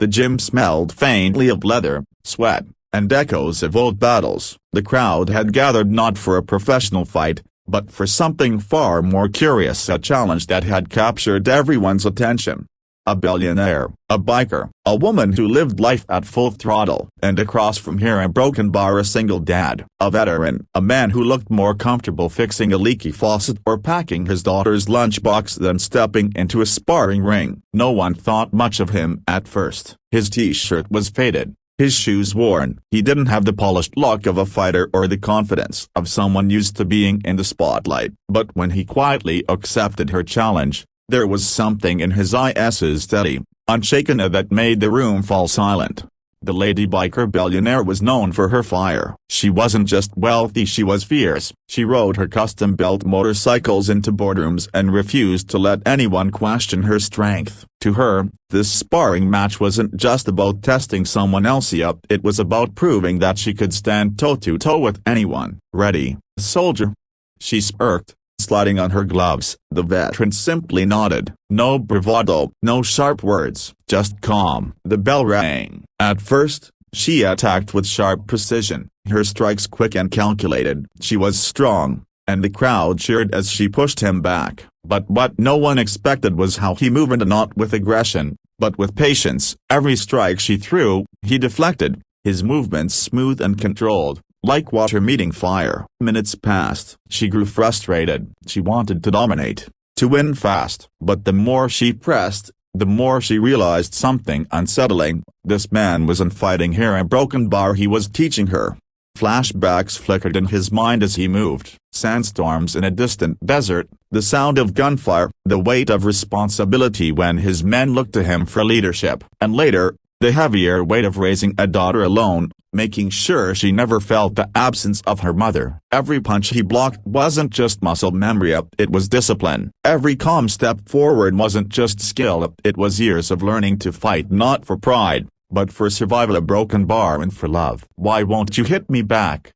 The gym smelled faintly of leather, sweat, and echoes of old battles. The crowd had gathered not for a professional fight, but for something far more curious, a challenge that had captured everyone's attention. A billionaire, a biker, a woman who lived life at full throttle, and across from her a broken bar, a single dad, a veteran, a man who looked more comfortable fixing a leaky faucet or packing his daughter's lunchbox than stepping into a sparring ring. No one thought much of him at first. His t-shirt was faded, his shoes worn. He didn't have the polished look of a fighter or the confidence of someone used to being in the spotlight. But when he quietly accepted her challenge, there was something in his eyes steady, unshaken that made the room fall silent. The lady biker billionaire was known for her fire. She wasn't just wealthy, she was fierce. She rode her custom-built motorcycles into boardrooms and refused to let anyone question her strength. To her, this sparring match wasn't just about testing someone else up, it was about proving that she could stand toe-to-toe with anyone. "Ready, soldier?" she smirked, sliding on her gloves. The veteran simply nodded. No bravado, no sharp words, just calm. The bell rang. At first, she attacked with sharp precision, her strikes quick and calculated. She was strong, and the crowd cheered as she pushed him back. But what no one expected was how he moved, not with aggression, but with patience. Every strike she threw, he deflected, his movements smooth and controlled, like water meeting fire. Minutes passed. She grew frustrated. She wanted to dominate, to win fast. But the more she pressed, the more she realized something unsettling. This man wasn't fighting her a broken bar, he was teaching her. Flashbacks flickered in his mind as he moved. Sandstorms in a distant desert, the sound of gunfire, the weight of responsibility when his men looked to him for leadership. And later, the heavier weight of raising a daughter alone, making sure she never felt the absence of her mother. Every punch he blocked wasn't just muscle memory, it was discipline. Every calm step forward wasn't just skill, it was years of learning to fight not for pride, but for survival, a broken bar and for love. "Why won't you hit me back?"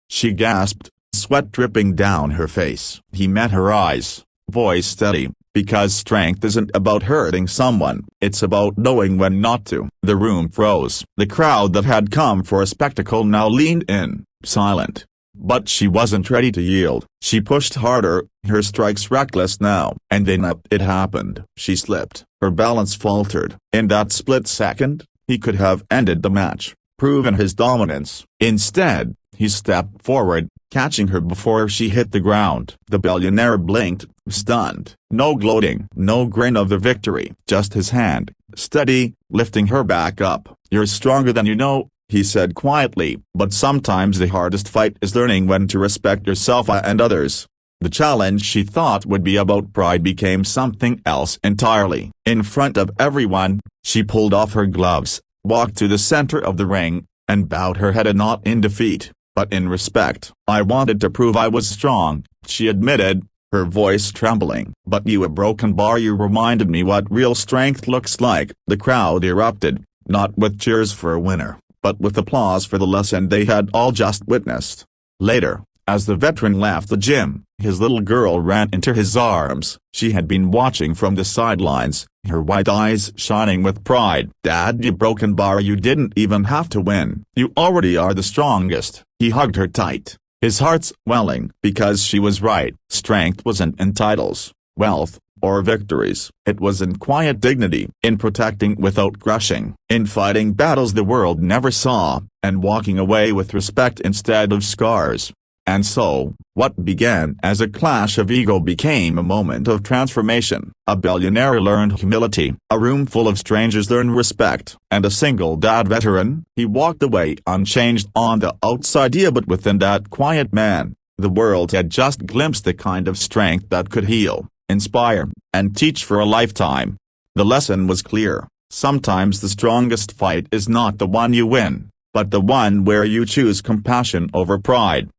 she gasped, sweat dripping down her face. He met her eyes, voice steady. "Because strength isn't about hurting someone, it's about knowing when not to." The room froze. The crowd that had come for a spectacle now leaned in, silent. But she wasn't ready to yield. She pushed harder, her strikes reckless now. And then it happened. She slipped. Her balance faltered. In that split second, he could have ended the match, proven his dominance. Instead, he stepped forward, catching her before she hit the ground. The billionaire blinked, stunned. No gloating, no grin of the victory, just his hand, steady, lifting her back up. "You're stronger than you know," he said quietly. But sometimes the hardest fight is learning when to respect yourself and others. The challenge she thought would be about pride became something else entirely. In front of everyone, she pulled off her gloves, walked to the center of the ring, and bowed her head, not in defeat, but in respect. "I wanted to prove I was strong," she admitted, her voice trembling. "But you, a broken bar, you reminded me what real strength looks like." The crowd erupted, not with cheers for a winner, but with applause for the lesson they had all just witnessed. Later, as the veteran left the gym, his little girl ran into his arms. She had been watching from the sidelines, her white eyes shining with pride. "Dad, you broken bar, you didn't even have to win. You already are the strongest." He hugged her tight, his heart swelling, because she was right. Strength wasn't in titles, wealth, or victories. It was in quiet dignity, in protecting without crushing, in fighting battles the world never saw, and walking away with respect instead of scars. And so, what began as a clash of ego became a moment of transformation. A billionaire learned humility, a room full of strangers learned respect, and a single dad veteran, he walked away unchanged on the outside, but within that quiet man, the world had just glimpsed the kind of strength that could heal, inspire, and teach for a lifetime. The lesson was clear: sometimes the strongest fight is not the one you win, but the one where you choose compassion over pride.